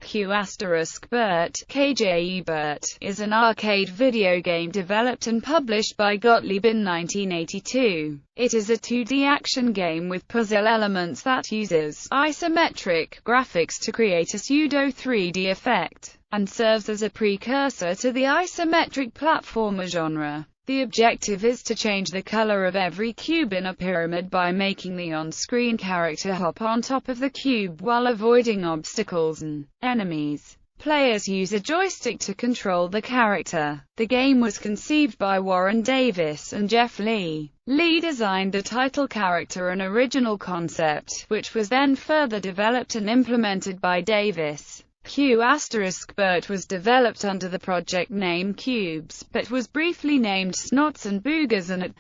ʻkjuːbərt (ʻkjuːbərt) is an arcade video game developed and published by Gottlieb in 1982. It is a 2D action game with puzzle elements that uses isometric graphics to create a pseudo-3D effect, and serves as a precursor to the isometric platformer genre. The objective is to change the color of every cube in a pyramid by making the on-screen character hop on top of the cube while avoiding obstacles and enemies. Players use a joystick to control the character. The game was conceived by Warren Davis and Jeff Lee. Lee designed the title character, an original concept, which was then further developed and implemented by Davis. ʻkjuːbərt was developed under the project name Cubes, but was briefly named Snots and Boogers and !@!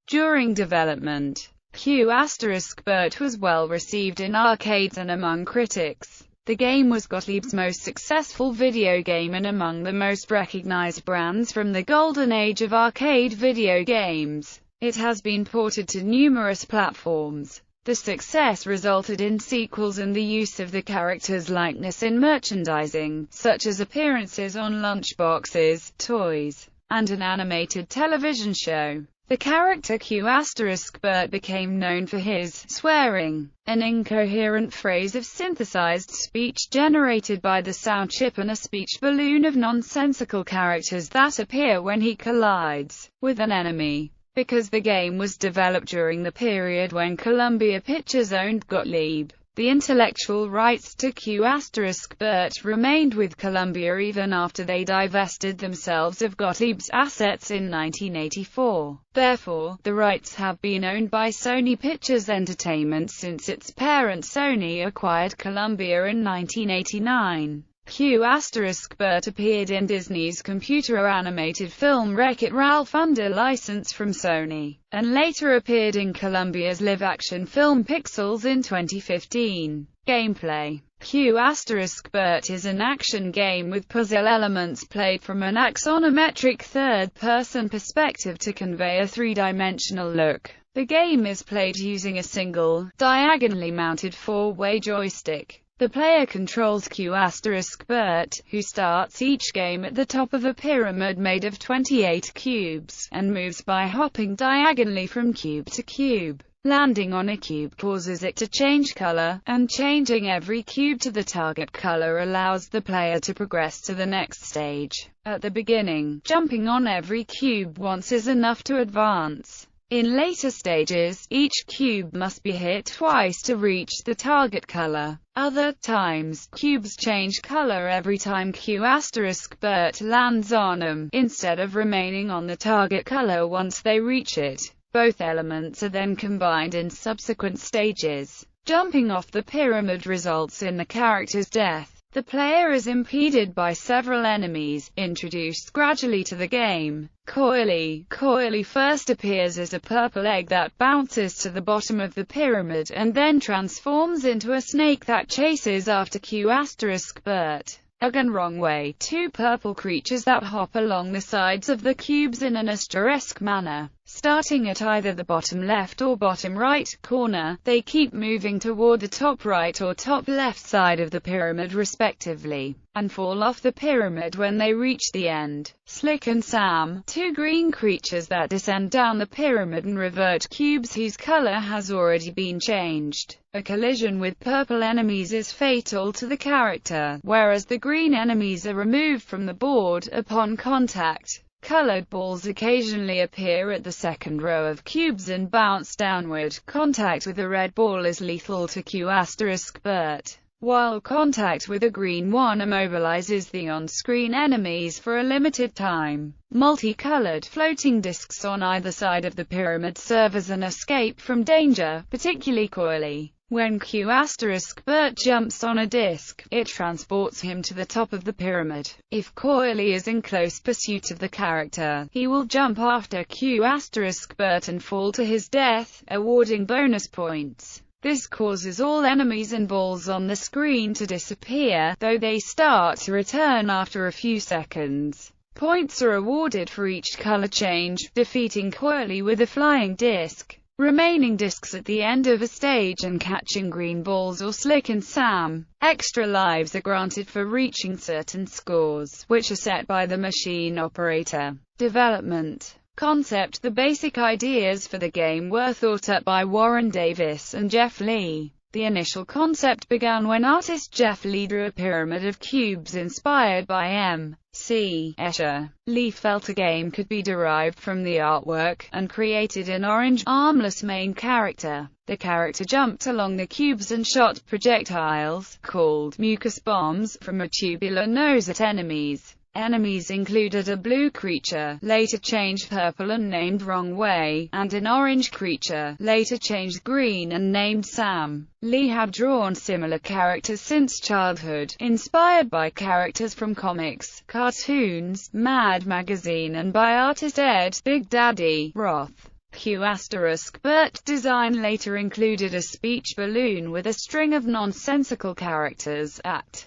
During development, ʻkjuːbərt was well received in arcades and among critics. The game was Gottlieb's most successful video game and among the most recognized brands from the golden age of arcade video games. It has been ported to numerous platforms. The success resulted in sequels and the use of the character's likeness in merchandising, such as appearances on lunchboxes, toys, and an animated television show. The character ʻkjuːbərt became known for his swearing, an incoherent phrase of synthesized speech generated by the sound chip and a speech balloon of nonsensical characters that appear when he collides with an enemy. Because the game was developed during the period when Columbia Pictures owned Gottlieb, the intellectual rights to ʻkjuːbərt remained with Columbia even after they divested themselves of Gottlieb's assets in 1984. Therefore, the rights have been owned by Sony Pictures Entertainment since its parent Sony acquired Columbia in 1989. ʻkjuːbərt appeared in Disney's computer-animated film Wreck-It Ralph under license from Sony, and later appeared in Columbia's live-action film Pixels in 2015. Gameplay: ʻkjuːbərt is an action game with puzzle elements played from an axonometric third-person perspective to convey a three-dimensional look. The game is played using a single, diagonally mounted four-way joystick. The player controls ʻkjuːbərt, who starts each game at the top of a pyramid made of 28 cubes, and moves by hopping diagonally from cube to cube. Landing on a cube causes it to change color, and changing every cube to the target color allows the player to progress to the next stage. At the beginning, jumping on every cube once is enough to advance. In later stages, each cube must be hit twice to reach the target color. Other times, cubes change color every time ʻkjuːbərt lands on them, instead of remaining on the target color once they reach it. Both elements are then combined in subsequent stages. Jumping off the pyramid results in the character's death. The player is impeded by several enemies, introduced gradually to the game. Coily first appears as a purple egg that bounces to the bottom of the pyramid and then transforms into a snake that chases after ʻkjuːbərt. Again wrong way, two purple creatures that hop along the sides of the cubes in an asterisk manner. Starting at either the bottom left or bottom right corner, they keep moving toward the top right or top left side of the pyramid respectively, and fall off the pyramid when they reach the end. Slick and Sam, two green creatures that descend down the pyramid and revert cubes whose color has already been changed. A collision with purple enemies is fatal to the character, whereas the green enemies are removed from the board upon contact. Colored balls occasionally appear at the second row of cubes and bounce downward. Contact with a red ball is lethal to ʻkjuːbərt, while contact with a green one immobilizes the on-screen enemies for a limited time. Multicolored floating discs on either side of the pyramid serve as an escape from danger, particularly coily. When ʻkjuːbərt jumps on a disc, it transports him to the top of the pyramid. If coily is in close pursuit of the character, he will jump after ʻkjuːbərt and fall to his death, awarding bonus points. This causes all enemies and balls on the screen to disappear, though they start to return after a few seconds. Points are awarded for each color change, defeating coily with a flying disc. remaining discs at the end of a stage and catching green balls or slick and Sam. Extra lives are granted for reaching certain scores, which are set by the machine operator. Development concept. The basic ideas for the game were thought up by Warren Davis and Jeff Lee. The initial concept began when artist Jeff Lee drew a pyramid of cubes inspired by M.C. Escher. Lee felt a game could be derived from the artwork, and created an orange, armless main character. The character jumped along the cubes and shot projectiles, called mucus bombs, from a tubular nose at enemies. Enemies included a blue creature, later changed purple and named Wrong Way, and an orange creature, later changed green and named Sam. Lee had drawn similar characters since childhood, inspired by characters from comics, cartoons, Mad Magazine and by artist Ed Big Daddy Roth. ʻkjuːbərt design later included a speech balloon with a string of nonsensical characters at !@!,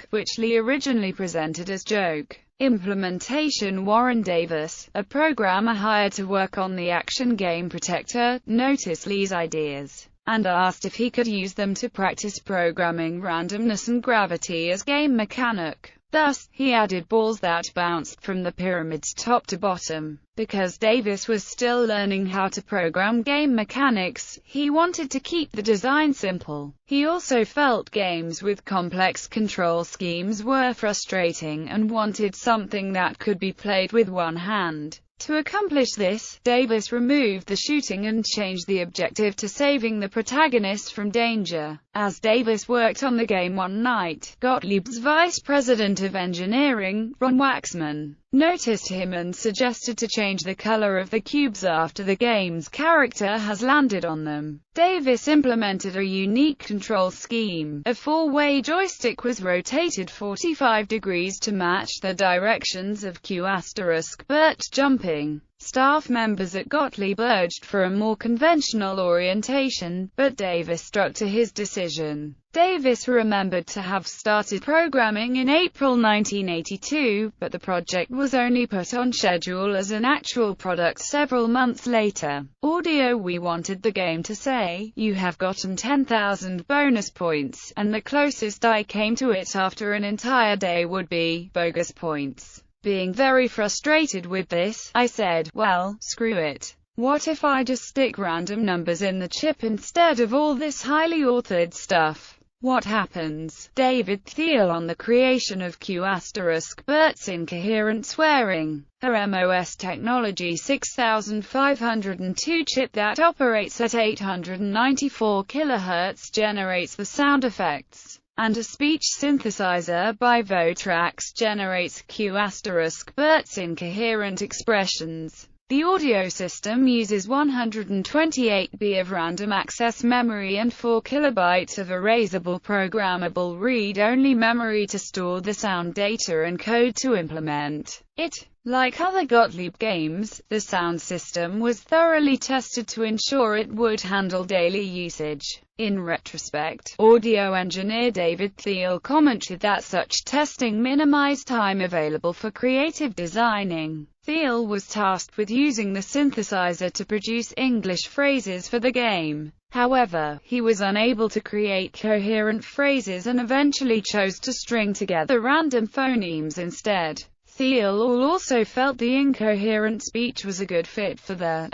which Lee originally presented as joke. Implementation. Warren Davis, a programmer hired to work on the action game Protector, noticed Lee's ideas and asked if he could use them to practice programming randomness and gravity as game mechanic. Thus, he added balls that bounced from the pyramid's top to bottom. Because Davis was still learning how to program game mechanics, he wanted to keep the design simple. He also felt games with complex control schemes were frustrating and wanted something that could be played with one hand. To accomplish this, Davis removed the shooting and changed the objective to saving the protagonist from danger. As Davis worked on the game one night, Gottlieb's vice president of engineering, Ron Waxman, noticed him and suggested to change the color of the cubes after the game's character has landed on them. Davis implemented a unique control scheme. A four-way joystick was rotated 45 degrees to match the directions of ʻkjuːbərt jumping. Staff members at Gottlieb urged for a more conventional orientation, but Davis stuck to his decision. Davis remembered to have started programming in April 1982, but the project was only put on schedule as an actual product several months later. Audio. We wanted the game to say, "You have gotten 10,000 bonus points," and the closest I came to it after an entire day would be bogus points. Being very frustrated with this, I said, well, screw it. What if I just stick random numbers in the chip instead of all this highly authored stuff? What happens? David Thiel on the creation of ʻkjuːbərt's incoherent swearing. Her MOS Technology 6502 chip that operates at 894 kHz generates the sound effects, and a speech synthesizer by Votrax generates ʻkjuːbərt's incoherent expressions. The audio system uses 128 B of random access memory and 4 kilobytes of erasable programmable read-only memory to store the sound data and code to implement it. Like other Gottlieb games, the sound system was thoroughly tested to ensure it would handle daily usage. In retrospect, audio engineer David Thiel commented that such testing minimized time available for creative designing. Thiel was tasked with using the synthesizer to produce English phrases for the game. However, he was unable to create coherent phrases and eventually chose to string together random phonemes instead. Thiel also felt the incoherent speech was a good fit for the !!!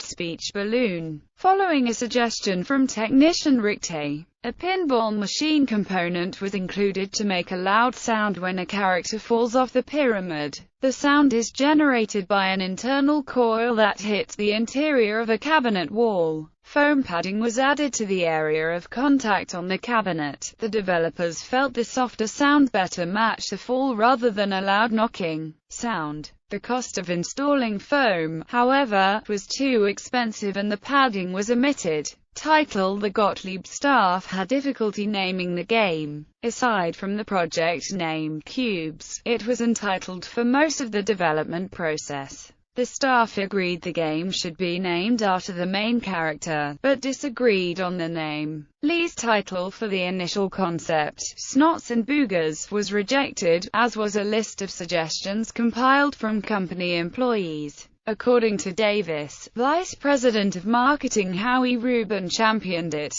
speech balloon. Following a suggestion from technician Rick Tay, a pinball machine component was included to make a loud sound when a character falls off the pyramid. The sound is generated by an internal coil that hits the interior of a cabinet wall. Foam padding was added to the area of contact on the cabinet. The developers felt the softer sound better matched the fall rather than a loud knocking sound. The cost of installing foam, however, was too expensive and the padding was omitted. Title: The Gottlieb staff had difficulty naming the game. Aside from the project name Cubes, it was untitled for most of the development process. The staff agreed the game should be named after the main character, but disagreed on the name. Lee's title for the initial concept, Snots and Boogers, was rejected, as was a list of suggestions compiled from company employees. According to Davis, Vice President of Marketing Howie Rubin championed it,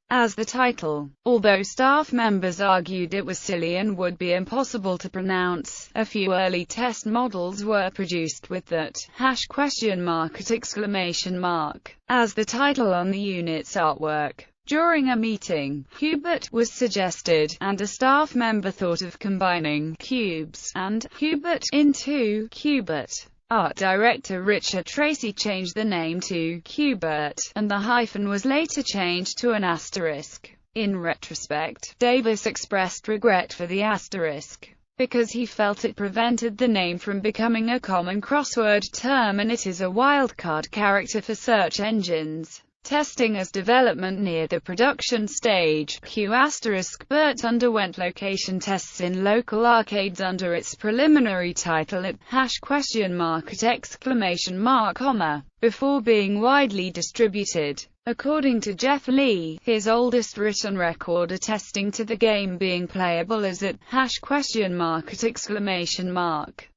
as the title. Although staff members argued it was silly and would be impossible to pronounce, a few early test models were produced with that as the title on the unit's artwork. During a meeting, ʻkjuːbərt was suggested, and a staff member thought of combining cubes and ʻkjuːbərt into ʻkjuːbərt. Art director Richard Tracy changed the name to ʻkjuːbərt, and the hyphen was later changed to an asterisk. In retrospect, Davis expressed regret for the asterisk, because he felt it prevented the name from becoming a common crossword term, and it is a wildcard character for search engines. Testing as development neared the production stage, ʻkjuːbərt underwent location tests in local arcades under its preliminary title at before being widely distributed. According to Jeff Lee, his oldest written record attesting to the game being playable is at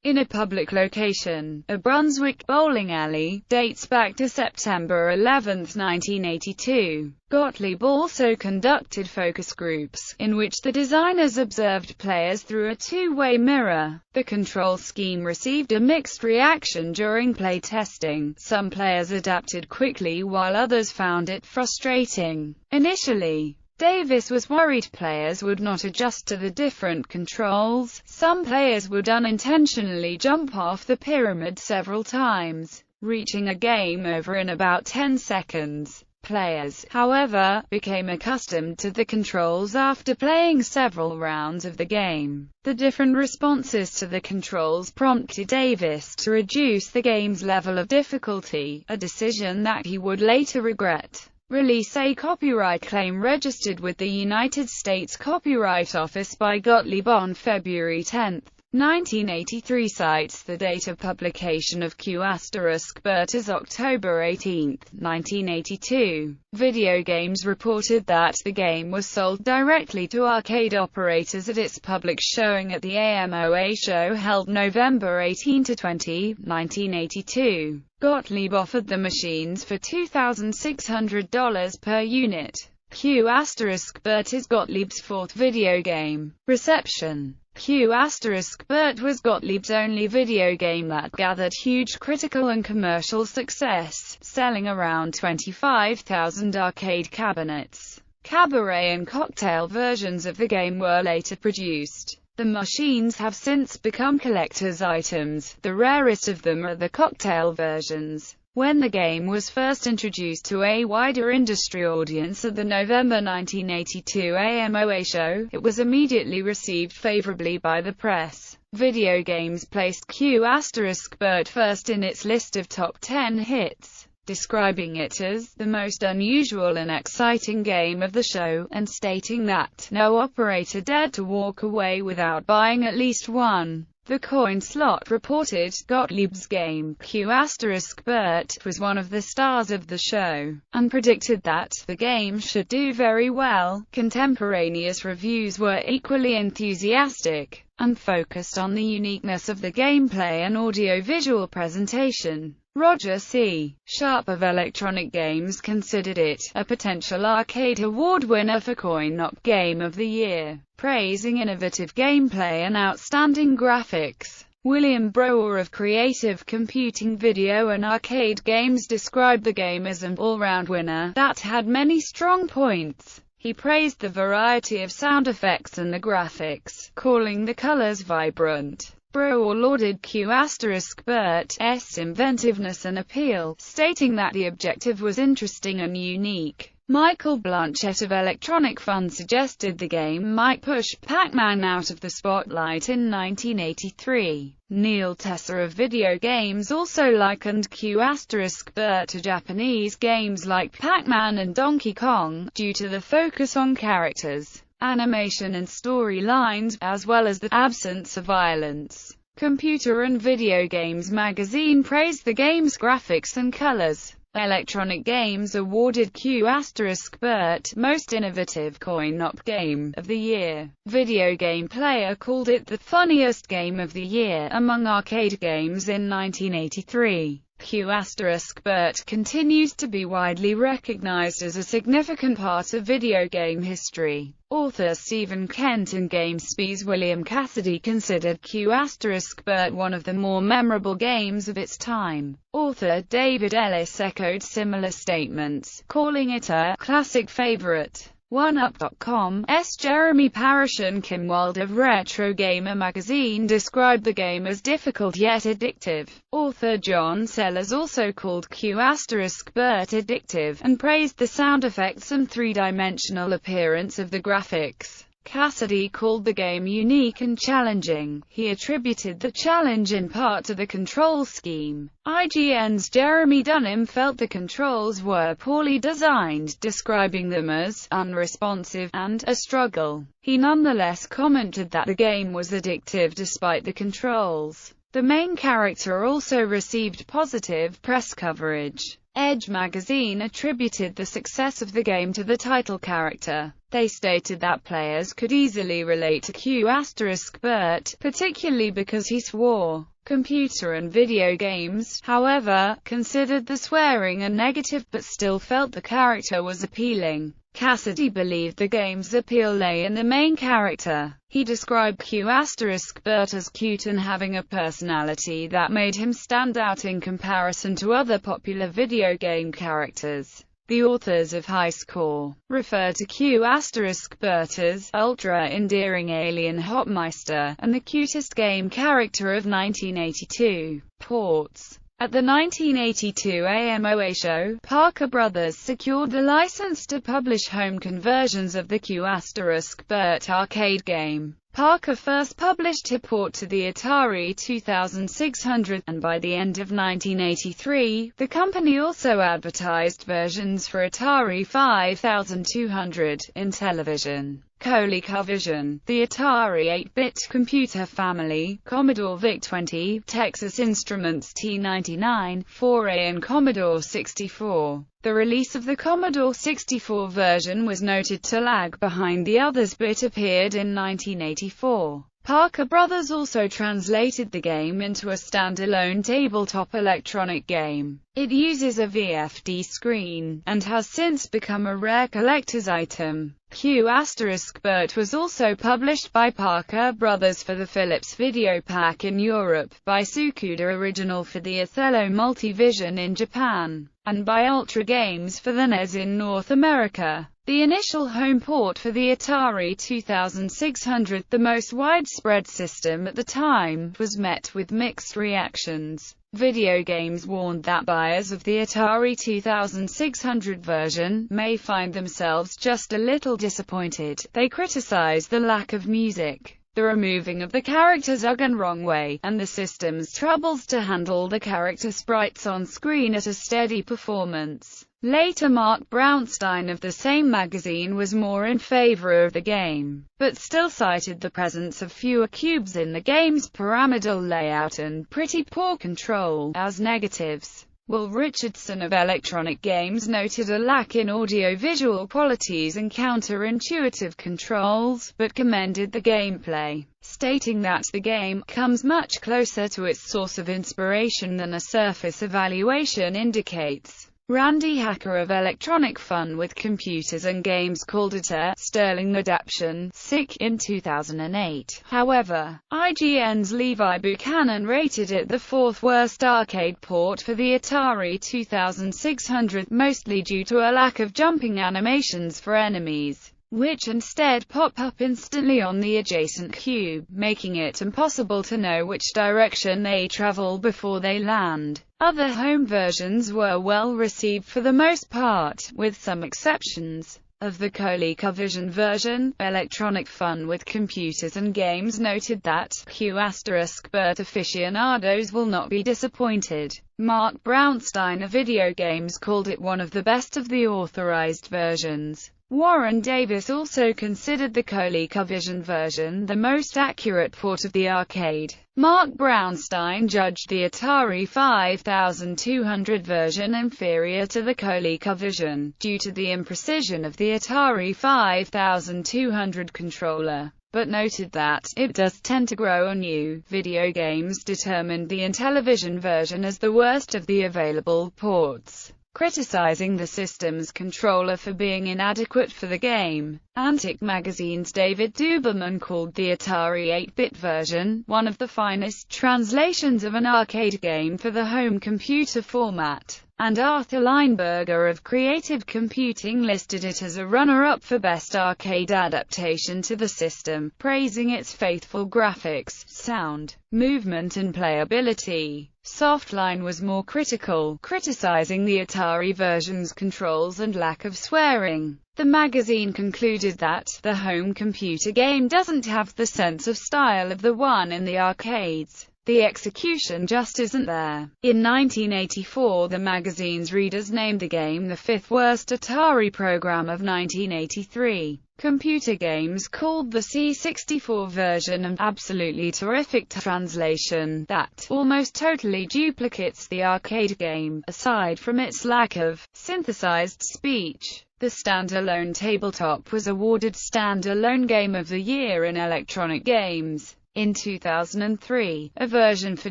in a public location, a Brunswick bowling alley, dates back to September 11, 1982. Gottlieb also conducted focus groups, in which the designers observed players through a two-way mirror. The control scheme received a mixed reaction during play testing. Some players adapted quickly while others found it frustrating. Initially, Davis was worried players would not adjust to the different controls. Some players would unintentionally jump off the pyramid several times, reaching a game over in about 10 seconds. Players, however, became accustomed to the controls after playing several rounds of the game. The different responses to the controls prompted Davis to reduce the game's level of difficulty, a decision that he would later regret. Release a copyright claim registered with the United States Copyright Office by Gottlieb on February 10, 1983 cites the date of publication of ʻkjuːbərt as October 18, 1982. Video Games reported that the game was sold directly to arcade operators at its public showing at the AMOA show held November 18–20, 1982. Gottlieb offered the machines for $2,600 per unit. ʻkjuːbərt is Gottlieb's fourth video game. Reception. ʻkjuːbərt was Gottlieb's only video game that gathered huge critical and commercial success, selling around 25,000 arcade cabinets. Cabaret and cocktail versions of the game were later produced. The machines have since become collector's items. The rarest of them are the cocktail versions. When the game was first introduced to a wider industry audience at the November 1982 AMOA show, it was immediately received favorably by the press. Video Games placed ʻkjuːbərt first in its list of top 10 hits, describing it as the most unusual and exciting game of the show, and stating that no operator dared to walk away without buying at least one. The Coin Slot reported, Gottlieb's game, ʻkjuːbərt, was one of the stars of the show, and predicted that the game should do very well. Contemporaneous reviews were equally enthusiastic, and focused on the uniqueness of the gameplay and audio-visual presentation. Roger C. Sharp of Electronic Games considered it a potential arcade award winner for Coin-Op Game of the Year, praising innovative gameplay and outstanding graphics. William Brower of Creative Computing Video and Arcade Games described the game as an all-round winner that had many strong points. He praised the variety of sound effects and the graphics, calling the colors vibrant. Brower lauded ʻkjuːbərt's inventiveness and appeal, stating that the objective was interesting and unique. Michael Blanchett of Electronic Fun suggested the game might push Pac-Man out of the spotlight in 1983. Neil Tesser of Video Games also likened ʻkjuːbərt to Japanese games like Pac-Man and Donkey Kong, due to the focus on characters, animation and storylines, as well as the absence of violence. Computer and Video Games magazine praised the game's graphics and colors. Electronic Games awarded ʻkjuːbərt Most Innovative Coin-op Game of the Year. Video Game Player called it the funniest game of the year among arcade games in 1983. ʻkjuːbərt continues to be widely recognized as a significant part of video game history. Author Stephen Kent and GameSpy's William Cassidy considered ʻkjuːbərt one of the more memorable games of its time. Author David Ellis echoed similar statements, calling it a classic favorite. OneUp.com's Jeremy Parish and Kim Wilde of Retro Gamer magazine described the game as difficult yet addictive. Author John Sellers also called ʻkjuːbərt addictive, and praised the sound effects and three-dimensional appearance of the graphics. Cassidy called the game unique and challenging. He attributed the challenge in part to the control scheme. IGN's Jeremy Dunham felt the controls were poorly designed, describing them as unresponsive and a struggle. He nonetheless commented that the game was addictive despite the controls. The main character also received positive press coverage. Edge magazine attributed the success of the game to the title character. They stated that players could easily relate to ʻkjuːbərt, particularly because he swore. Computer and Video Games, however, considered the swearing a negative but still felt the character was appealing. Cassidy believed the game's appeal lay in the main character. He described ʻkjuːbərt as cute and having a personality that made him stand out in comparison to other popular video game characters. The authors of High Score refer to ʻkjuːbərt as ultra-endearing alien Hopmeister and the cutest game character of 1982. Ports. At the 1982 AMOA show, Parker Brothers secured the license to publish home conversions of the ʻkjuːbərt arcade game. Parker first published a port to the Atari 2600, and by the end of 1983, the company also advertised versions for Atari 5200 in television. ColecoVision, the Atari 8-bit computer family, Commodore VIC-20, Texas Instruments T99, 4A and Commodore 64. The release of the Commodore 64 version was noted to lag behind the others but appeared in 1984. Parker Brothers also translated the game into a standalone tabletop electronic game. It uses a VFD screen, and has since become a rare collector's item. ʻkjuːbərt was also published by Parker Brothers for the Philips Video Pack in Europe, by Sukuda Original for the Othello Multivision in Japan, and by Ultra Games for the NES in North America. The initial home port for the Atari 2600, the most widespread system at the time, was met with mixed reactions. Video Games warned that buyers of the Atari 2600 version may find themselves just a little disappointed. They criticized the lack of music, the removing of the characters again wrong way, and the system's troubles to handle the character sprites on screen at a steady performance. Later Mark Brownstein of the same magazine was more in favor of the game, but still cited the presence of fewer cubes in the game's pyramidal layout and pretty poor control as negatives. Will Richardson of Electronic Games noted a lack in audio-visual qualities and counterintuitive controls, but commended the gameplay, stating that the game comes much closer to its source of inspiration than a surface evaluation indicates. Randy Hacker of Electronic Fun with Computers and Games called it a sterling adaptation in 2008. However, IGN's Levi Buchanan rated it the fourth worst arcade port for the Atari 2600, mostly due to a lack of jumping animations for enemies, which instead pop up instantly on the adjacent cube, making it impossible to know which direction they travel before they land. Other home versions were well received for the most part, with some exceptions. Of the ColecoVision version, Electronic Fun with Computers and Games noted that ʻkjuːbərt aficionados will not be disappointed. Mark Brownstein of Video Games called it one of the best of the authorized versions. Warren Davis also considered the ColecoVision version the most accurate port of the arcade. Mark Brownstein judged the Atari 5200 version inferior to the ColecoVision, due to the imprecision of the Atari 5200 controller, but noted that it does tend to grow on you. Video Games determined the Intellivision version as the worst of the available ports, criticizing the system's controller for being inadequate for the game. Antic Magazine's David Duberman called the Atari 8-bit version one of the finest translations of an arcade game for the home computer format, and Arthur Lineberger of Creative Computing listed it as a runner-up for best arcade adaptation to the system, praising its faithful graphics, sound, movement and playability. Softline was more critical, criticizing the Atari version's controls and lack of swearing. The magazine concluded that the home computer game doesn't have the sense of style of the one in the arcades. The execution just isn't there. In 1984, the magazine's readers named the game the fifth worst Atari program of 1983. Computer Games called the C64 version an absolutely terrific translation that almost totally duplicates the arcade game, aside from its lack of synthesized speech. The standalone tabletop was awarded Standalone Game of the Year in Electronic Games. In 2003, a version for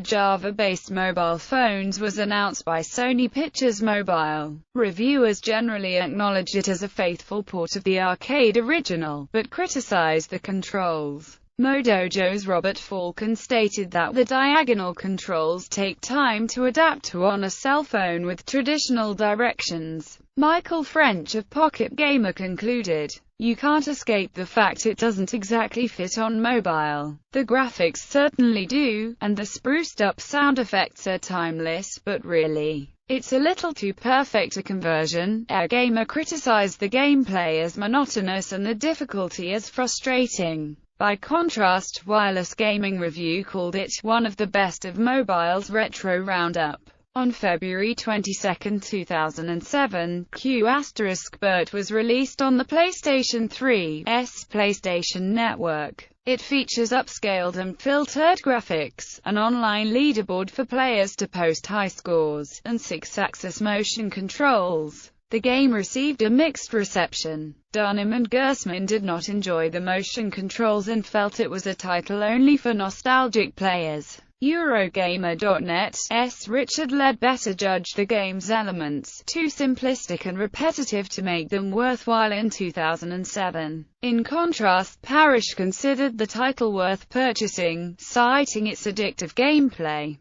Java-based mobile phones was announced by Sony Pictures Mobile. Reviewers generally acknowledged it as a faithful port of the arcade original, but criticized the controls. Modojo's Robert Falcon stated that the diagonal controls take time to adapt to on a cell phone with traditional directions. Michael French of Pocket Gamer concluded, "You can't escape the fact it doesn't exactly fit on mobile. The graphics certainly do, and the spruced-up sound effects are timeless, but really, it's a little too perfect a conversion." Gamer criticized the gameplay as monotonous and the difficulty as frustrating. By contrast, Wireless Gaming Review called it one of the best of mobile's retro roundup. On February 22, 2007, ʻkjuːbərt was released on the PlayStation 3's PlayStation Network. It features upscaled and filtered graphics, an online leaderboard for players to post high scores, and 6-axis motion controls. The game received a mixed reception. Dunham and Gersman did not enjoy the motion controls and felt it was a title only for nostalgic players. Eurogamer.net's Richard Ledbetter judged the game's elements too simplistic and repetitive to make them worthwhile in 2007. In contrast, Parrish considered the title worth purchasing, citing its addictive gameplay.